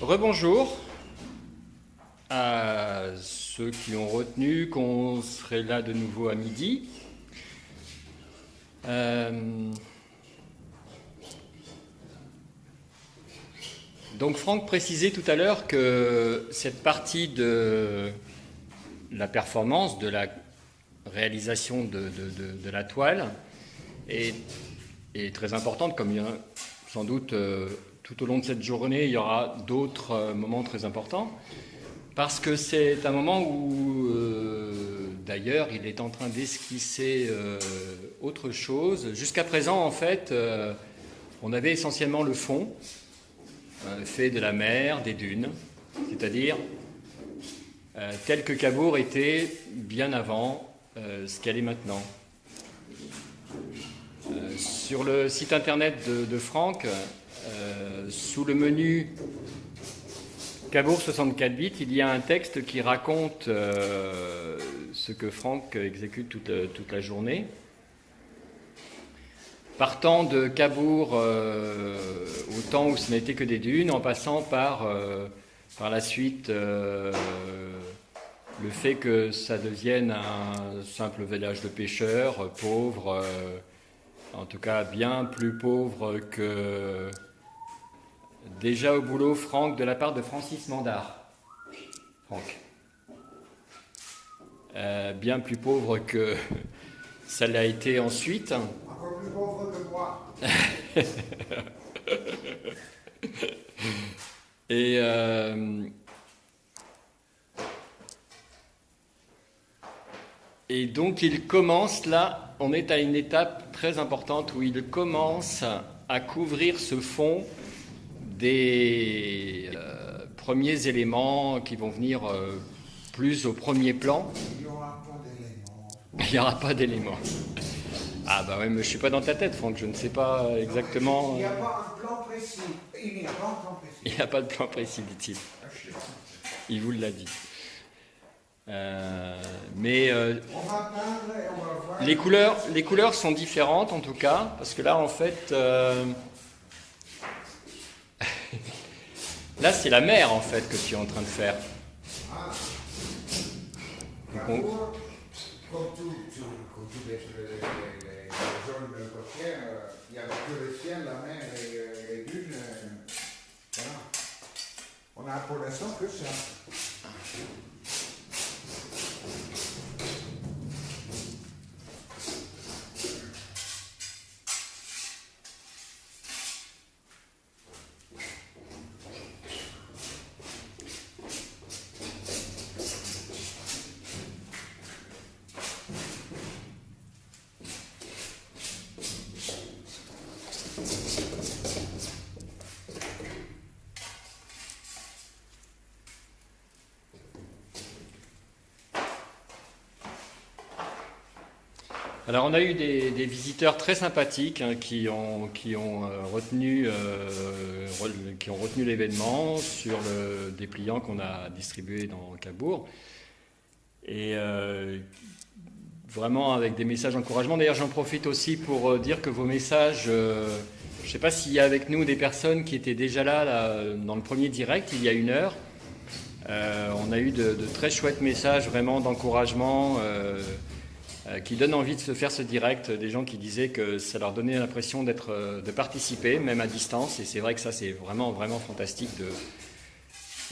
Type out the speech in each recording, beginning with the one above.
Rebonjour à ceux qui ont retenu qu'on serait là de nouveau à midi. Donc Franck précisait tout à l'heure que cette partie de la performance, de la réalisation de la toile est très importante, comme il y en a sans doute tout au long de cette journée, il y aura d'autres moments très importants, parce que c'est un moment où, d'ailleurs, il est en train d'esquisser autre chose. Jusqu'à présent, en fait, on avait essentiellement le fond, fait de la mer, des dunes, c'est-à-dire tel que Cabourg était bien avant ce qu'elle est maintenant. Sur le site internet de Franck, sous le menu Cabourg 64 bits, il y a un texte qui raconte ce que Franck exécute toute la journée. Partant de Cabourg au temps où ce n'était que des dunes, en passant par la suite le fait que ça devienne un simple village de pêcheurs, pauvre, en tout cas bien plus pauvre que déjà au boulot, Franck, de la part de Francis Mandard. Franck. Bien plus pauvre que ça l'a été ensuite. Encore plus pauvre que moi. Et donc il commence là, on est à une étape très importante où il commence à couvrir ce fond des premiers éléments qui vont venir plus au premier plan. Il n'y aura pas d'éléments. Il n'y aura pas d'éléments. Ah bah ouais, mais je suis pas dans ta tête, Franck, je ne sais pas exactement. Il n'y a pas un plan précis. Il n'y a pas un plan précis. Il n'y a pas de plan précis, dit-il. Il vous l'a dit. Mais On va peindre et on va voir. les couleurs sont différentes en tout cas, parce que là en fait, là c'est la mer en fait que tu es en train de faire. Ah. Donc, on- Comme toutes les zones côtières, il n'y a que le ciel, la mer et les dunes. Voilà. On a pour l'instant que ça. Alors on a eu des visiteurs très sympathiques qui ont retenu l'événement sur le dépliant qu'on a distribué dans Cabourg. Et vraiment avec des messages d'encouragement. D'ailleurs, j'en profite aussi pour dire que vos messages, je ne sais pas s'il y a avec nous des personnes qui étaient déjà là dans le premier direct, il y a 1 heure. On a eu de très chouettes messages vraiment d'encouragement qui donnent envie de se faire ce direct. Des gens qui disaient que ça leur donnait l'impression de participer, même à distance. Et c'est vrai que ça, c'est vraiment, vraiment fantastique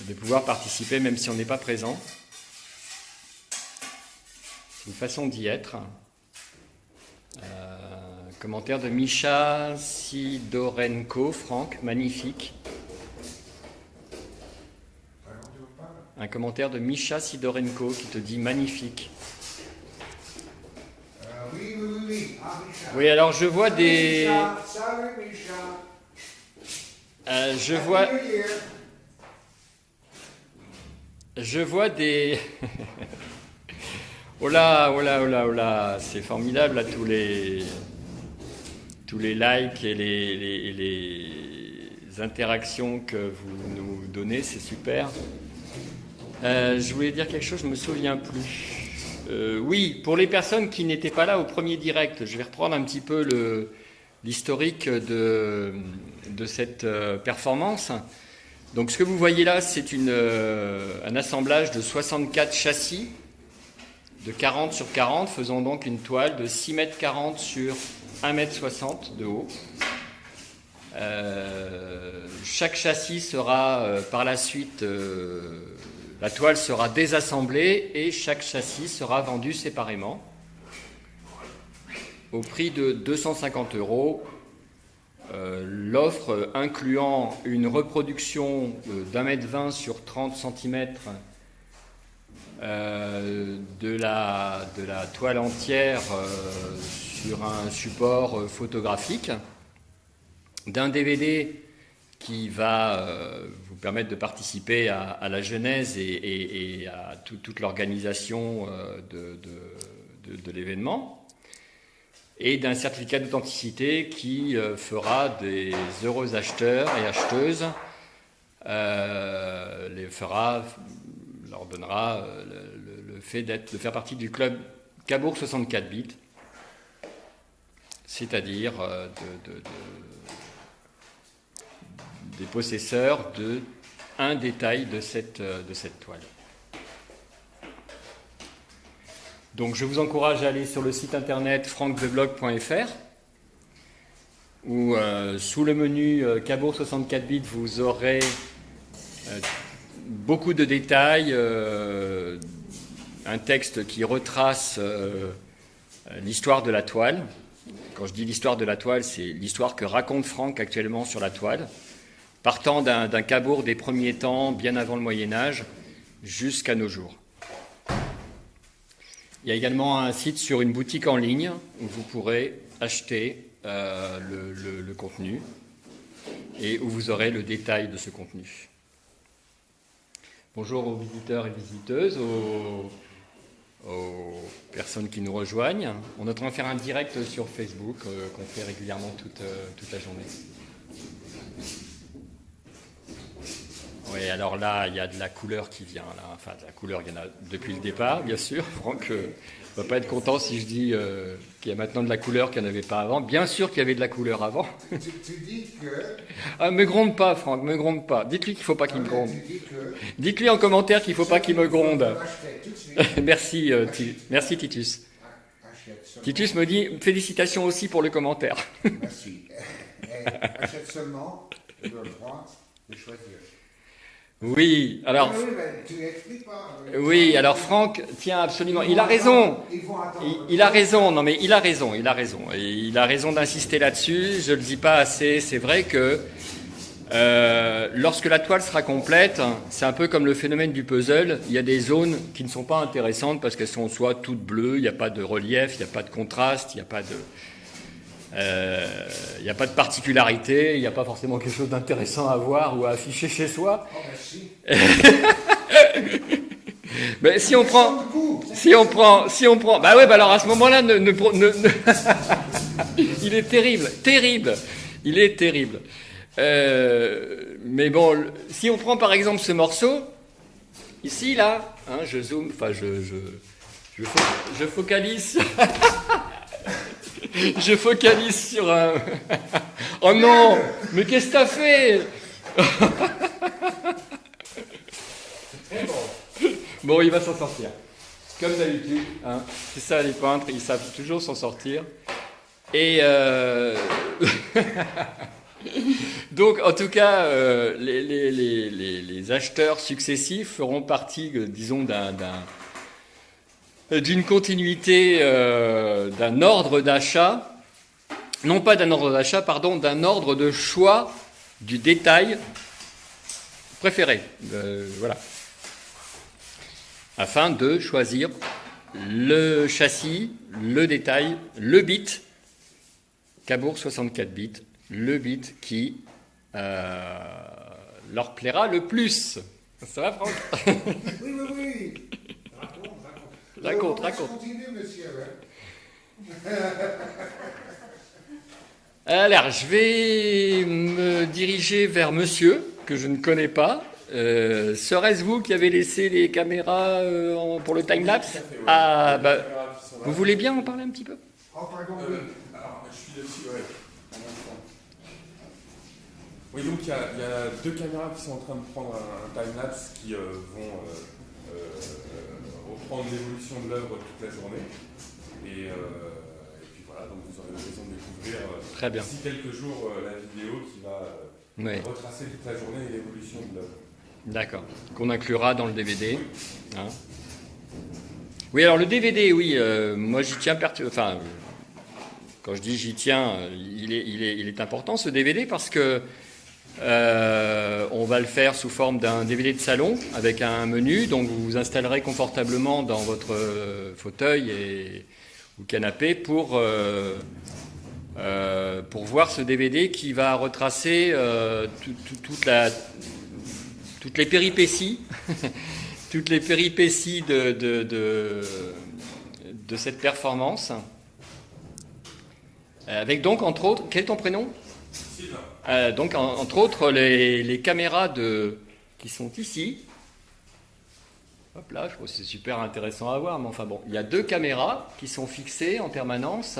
de pouvoir participer, même si on n'est pas présent. C'est une façon d'y être. Commentaire de Misha Sidorenko, Franck, magnifique. Un commentaire de Misha Sidorenko qui te dit magnifique. Oui. Ah, Micha. Oui, alors je vois des... Micha. Salut, Micha. Je vois des... Oh là, c'est formidable là, tous les likes et les interactions que vous nous donnez, c'est super. Je voulais dire quelque chose, je ne me souviens plus. Oui, pour les personnes qui n'étaient pas là au premier direct, je vais reprendre un petit peu l'historique de cette performance. Donc ce que vous voyez là, c'est un assemblage de 64 châssis de 40 sur 40, faisant donc une toile de 6 mètres 40 sur 1 mètre 60 de haut. Chaque châssis sera par la suite, la toile sera désassemblée et chaque châssis sera vendu séparément au prix de 250 €. L'offre incluant une reproduction d'1 mètre 20 sur 30 cm de la toile entière sur un support photographique, d'un DVD qui va vous permettre de participer à la genèse et à toute l'organisation de l'événement, et d'un certificat d'authenticité qui fera des heureux acheteurs et acheteuses, leur donnera le fait de faire partie du club Cabourg 64 bits, c'est-à-dire des possesseurs d'un détail de cette toile. Donc je vous encourage à aller sur le site internet franktheblog.fr où sous le menu Cabourg 64 bits vous aurez beaucoup de détails, un texte qui retrace l'histoire de la toile. Quand je dis l'histoire de la toile, c'est l'histoire que raconte Franck actuellement sur la toile, partant d'un Cabourg des premiers temps, bien avant le Moyen-Âge, jusqu'à nos jours. Il y a également un site sur une boutique en ligne où vous pourrez acheter le contenu et où vous aurez le détail de ce contenu. Bonjour aux visiteurs et visiteuses, aux personnes qui nous rejoignent. On est en train de faire un direct sur Facebook qu'on fait régulièrement toute la journée. Oui, alors là, il y a de la couleur qui vient. Là. Enfin, de la couleur, il y en a depuis le départ, bien sûr. Franck ne va pas être content si je dis qu'il y a maintenant de la couleur qu'il n'y en avait pas avant. Bien sûr qu'il y avait de la couleur avant. Tu dis que... Ah, me gronde pas, Franck, me gronde pas. Dites-lui qu'il ne faut pas qu'il me gronde. Dites-lui en commentaire qu'il ne faut pas qu'il me gronde. Merci, merci Titus. Titus me dit félicitations aussi pour le commentaire. Merci. Achète seulement le droit de choisir. Oui, alors. Tu expliques pas. Oui, alors Franck, tiens, absolument, il a raison. Il a raison, non mais il a raison. Et il a raison d'insister là-dessus, je le dis pas assez. C'est vrai que lorsque la toile sera complète, c'est un peu comme le phénomène du puzzle. Il y a des zones qui ne sont pas intéressantes parce qu'elles sont soit toutes bleues, il n'y a pas de relief, il n'y a pas de contraste, il n'y a pas de. Il n'y a pas de particularité, il n'y a pas forcément quelque chose d'intéressant à voir ou à afficher chez soi. Oh, merci. Mais si on prend, bah ouais, bah alors à ce moment-là, il est terrible. Il est terrible. Mais bon, si on prend par exemple ce morceau, ici, là, hein, je zoome, enfin, je focalise. Je focalise sur un... Oh non, mais qu'est-ce que t'as fait? Bon, il va s'en sortir. Comme d'habitude, hein. C'est ça, les peintres, ils savent toujours s'en sortir. Et donc, en tout cas, les acheteurs successifs feront partie, disons, d'une continuité, d'un ordre d'achat, non pas d'un ordre d'achat, pardon, d'un ordre de choix du détail préféré, voilà, afin de choisir le châssis, le détail, le bit, Cabourg 64 bits, le bit qui leur plaira le plus. Ça va, Franck? Oui. Raconte. Continue, monsieur. Alors, je vais me diriger vers monsieur, que je ne connais pas. Serait-ce vous qui avez laissé les caméras pour le time-lapse? Ah, bah, vous voulez bien en parler un petit peu? Oh, pardon, alors, je suis dessus, ouais. Oui, donc il y a 2 caméras qui sont en train de prendre un time-lapse qui vont reprendre l'évolution de l'œuvre toute la journée. Et puis voilà, donc vous aurez l'occasion de découvrir Très bien. d'ici quelques jours la vidéo qui va retracer toute la journée et l'évolution de l'œuvre. D'accord. Qu'on inclura dans le DVD. Hein. Oui, alors le DVD, oui, moi j'y tiens, enfin, quand je dis j'y tiens, il est important ce DVD parce que on va le faire sous forme d'un DVD de salon avec un menu, donc vous vous installerez confortablement dans votre fauteuil ou canapé pour voir ce DVD qui va retracer toutes les péripéties, toutes les péripéties de cette performance. Avec donc, entre autres, quel est ton prénom ? Sylvain. Donc, entre autres, les caméras qui sont ici. Hop là, je trouve que c'est super intéressant à voir, mais enfin bon, il y a 2 caméras qui sont fixées en permanence,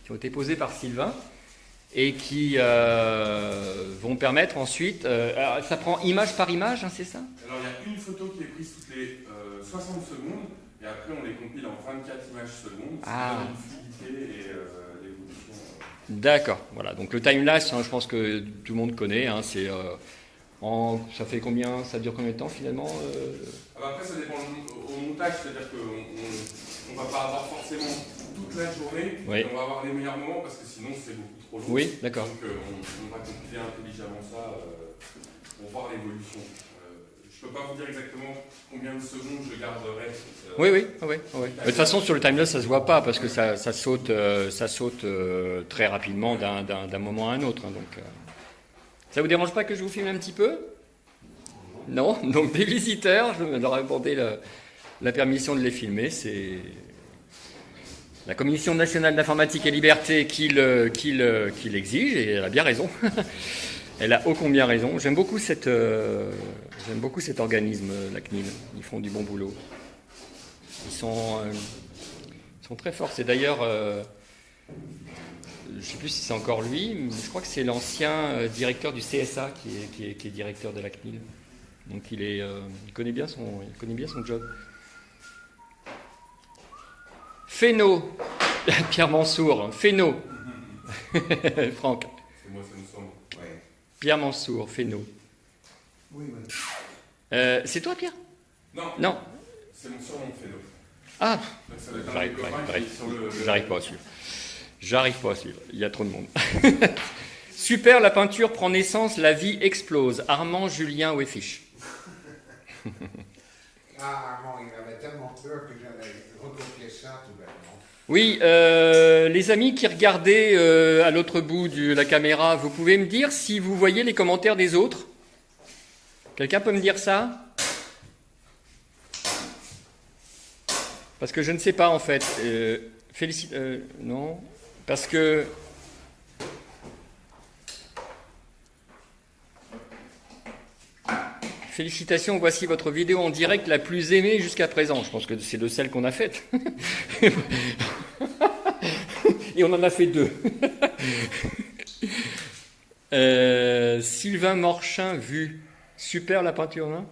qui ont été posées par Sylvain, et qui vont permettre ensuite... alors, ça prend image par image, hein, c'est ça ? Alors il y a une photo qui est prise toutes les 60 secondes, et après on les compile en 24 images secondes, ce qui donne une fluidité et l'évolution. D'accord, voilà. Donc le time-lapse, hein, je pense que tout le monde connaît, hein, c'est... ça fait combien, ça dure combien de temps finalement Après ça dépend au montage, c'est-à-dire qu'on ne va pas avoir forcément toute la journée, oui. On va avoir les meilleurs moments parce que sinon c'est beaucoup trop long. Oui, d'accord. Donc on va compiler intelligemment ça pour voir l'évolution. Je ne peux pas vous dire exactement combien de secondes je garderai. Oui. De toute façon, sur le timelapse, ça ne se voit pas parce que ça saute très rapidement d'un moment à un autre. Hein, donc, ça vous dérange pas que je vous filme un petit peu ? Non ? Donc des visiteurs, je leur ai demandé la permission de les filmer. C'est la Commission nationale d'informatique et liberté qui l'exige et elle a bien raison. Elle a ô combien raison. J'aime beaucoup cet organisme, la CNIL. Ils font du bon boulot. Ils sont très forts. C'est d'ailleurs, je ne sais plus si c'est encore lui, mais je crois que c'est l'ancien directeur du CSA qui est directeur de la CNIL. Donc il connaît bien son job. Féno, Pierre Mansour, Féno. Franck. C'est moi, ça me semble. Ouais. Pierre Mansour, Féno. Oui. C'est toi, Pierre ? Non. C'est mon surnom, Féno. Ah, j'arrive pas à suivre. J'arrive pas à suivre. Il y a trop de monde. Super, la peinture prend naissance, la vie explose. Armand Julien Wefisch. Armand, il avait tellement peur que j'allais recopier ça tout bêtement. Oui, les amis qui regardaient à l'autre bout de la caméra, vous pouvez me dire si vous voyez les commentaires des autres ? Quelqu'un peut me dire ça ? Parce que je ne sais pas en fait. Non. Parce que... Félicitations, voici votre vidéo en direct la plus aimée jusqu'à présent. Je pense que c'est de celle qu'on a faite. Et on en a fait 2. Sylvain Morchin, vu. Super la peinture, hein.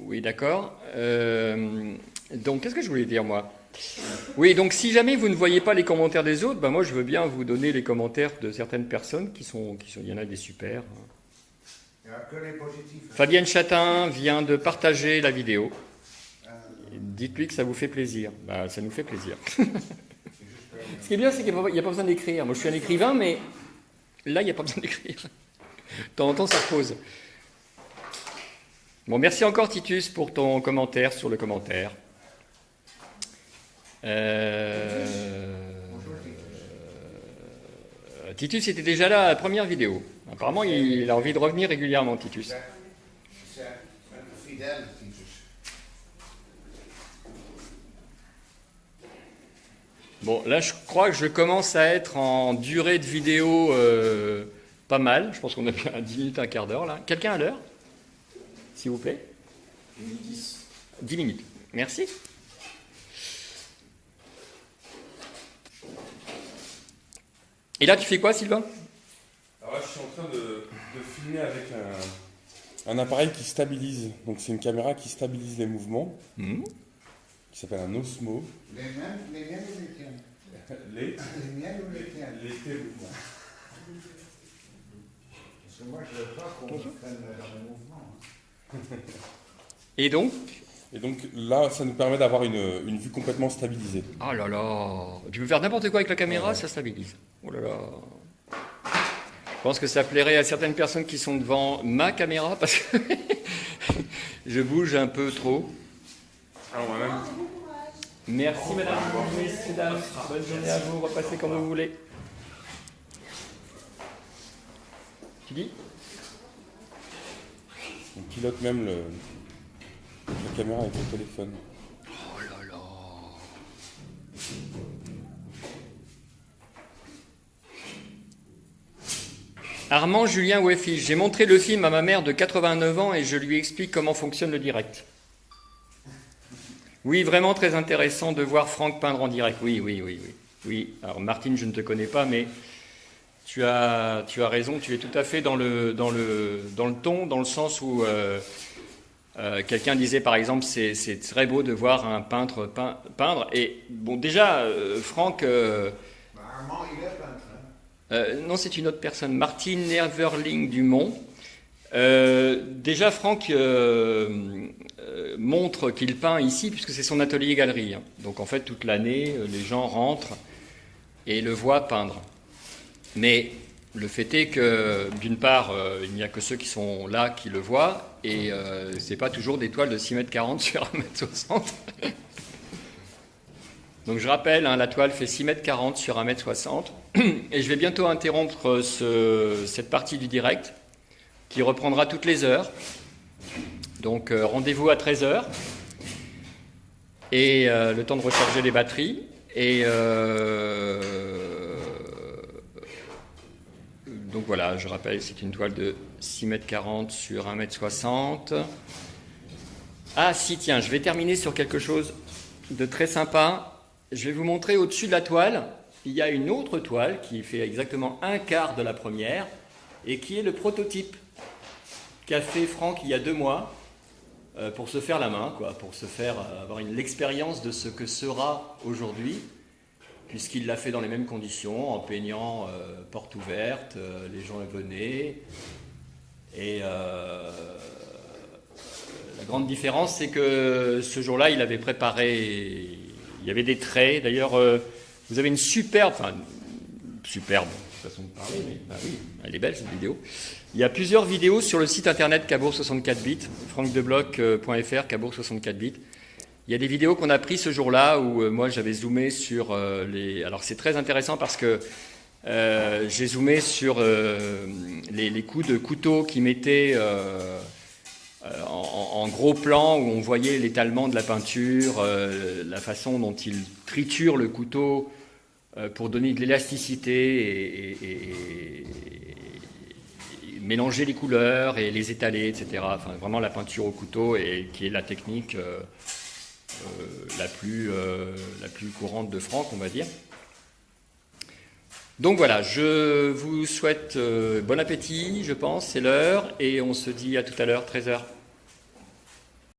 Oui, d'accord. Donc, qu'est-ce que je voulais dire, moi ? Oui, donc si jamais vous ne voyez pas les commentaires des autres, ben moi je veux bien vous donner les commentaires de certaines personnes qui sont il y en a des super. Il n'y a que les positifs. Fabienne Chatin vient de partager la vidéo. Dites-lui que ça vous fait plaisir. Ben, ça nous fait plaisir. Ce qui est bien, c'est qu'il n'y a pas besoin d'écrire. Moi, je suis un écrivain, mais là, il n'y a pas besoin d'écrire. De temps en temps, ça repose. Bon, merci encore, Titus, pour ton commentaire sur le commentaire. Titus était déjà là à la première vidéo. Apparemment, il a envie de revenir régulièrement, Titus. C'est un fidèle, Titus. Bon, là, je crois que je commence à être en durée de vidéo pas mal. Je pense qu'on a bien 10 minutes, un quart d'heure, là. Quelqu'un à l'heure ? S'il vous plaît ? 10 minutes. Merci. Et là, tu fais quoi, Sylvain ? Alors Alors là, je suis en train de filmer avec un appareil qui stabilise. Donc c'est une caméra qui stabilise les mouvements, qui s'appelle un Osmo. Les miens ou les tiens? Les miens ou les tiens? Les mouvements. Parce que moi, je ne veux pas qu'on prenne dans les mouvements. Et donc? Et donc là, ça nous permet d'avoir une vue complètement stabilisée. Oh là là. Tu peux faire n'importe quoi avec la caméra, ça stabilise. Oh là là. Je pense que ça plairait à certaines personnes qui sont devant ma caméra parce que je bouge un peu trop. Alors moi-même. Merci madame, messieurs, dames. Bonne journée à vous, repassez comme vous voulez. Tu dis? On pilote même la caméra avec le téléphone. Oh là là. Armand Julien Weffisch, j'ai montré le film à ma mère de 89 ans et je lui explique comment fonctionne le direct. Oui, vraiment très intéressant de voir Franck peindre en direct. Oui, alors Martine, je ne te connais pas, mais tu as raison, tu es tout à fait dans le ton, dans le sens où quelqu'un disait par exemple c'est très beau de voir un peintre peindre. Et bon, déjà, Franck... Armand, il est peintre. non, c'est une autre personne, Martine Everling Dumont. Déjà, Franck montre qu'il peint ici, puisque c'est son atelier-galerie. Donc, en fait, toute l'année, les gens rentrent et le voient peindre. Mais le fait est que, d'une part, il n'y a que ceux qui sont là qui le voient, et c'est pas toujours des toiles de 6,40 m sur 1,60 m. Donc, je rappelle, la toile fait 6,40 m sur 1,60 m, et je vais bientôt interrompre cette partie du direct, qui reprendra toutes les heures. Donc rendez-vous à 13h. Et le temps de recharger les batteries. Et donc voilà, je rappelle, c'est une toile de 6,40 m sur 1,60 m. Ah si, tiens, je vais terminer sur quelque chose de très sympa. Je vais vous montrer au-dessus de la toile, il y a une autre toile qui fait exactement un quart de la première et qui est le prototype qu'a fait Franck il y a 2 mois pour se faire la main, pour se faire avoir l'expérience de ce que sera aujourd'hui, puisqu'il l'a fait dans les mêmes conditions, en peignant porte ouverte, les gens venaient. Et la grande différence, c'est que ce jour-là, il avait préparé, il y avait des traits. D'ailleurs, vous avez une superbe façon de parler, mais oui, elle est belle cette vidéo. Il y a plusieurs vidéos sur le site internet Cabourg 64 bits, francdebloch.fr, Cabourg 64 bits. Il y a des vidéos qu'on a prises ce jour-là où moi j'avais zoomé sur les... Alors c'est très intéressant parce que j'ai zoomé sur les coups de couteau qui mettaient en gros plan, où on voyait l'étalement de la peinture, la façon dont il triture le couteau pour donner de l'élasticité et mélanger les couleurs et les étaler, etc. Enfin, vraiment la peinture au couteau, et qui est la technique la plus courante de Franck, on va dire. Donc voilà, je vous souhaite bon appétit, je pense, c'est l'heure, et on se dit à tout à l'heure, 13h.